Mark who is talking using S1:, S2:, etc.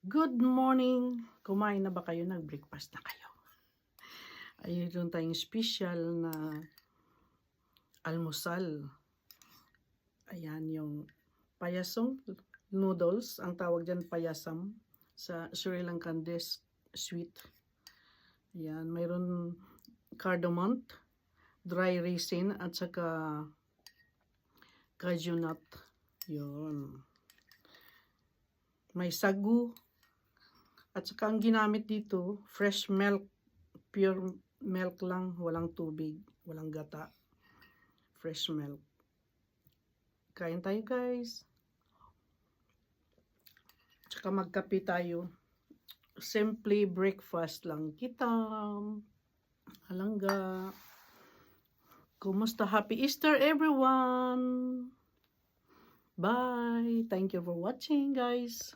S1: Good morning! Kumain na ba kayo? Nag-breakfast na kayo? Ayun tayong special na almusal. Ayan yung payasong noodles. Ang tawag dyan payasam sa Sri Lankan dish sweet. Ayan, mayroon cardamom, dry raisin at saka cashew nut. Yun. May sagu. At saka ang ginamit dito, fresh milk, pure milk lang, walang tubig, walang gata. Fresh milk. Kain tayo guys. At saka magkape tayo. Simply breakfast lang kita. Halangga. Kumusta? Happy Easter everyone! Bye! Thank you for watching guys.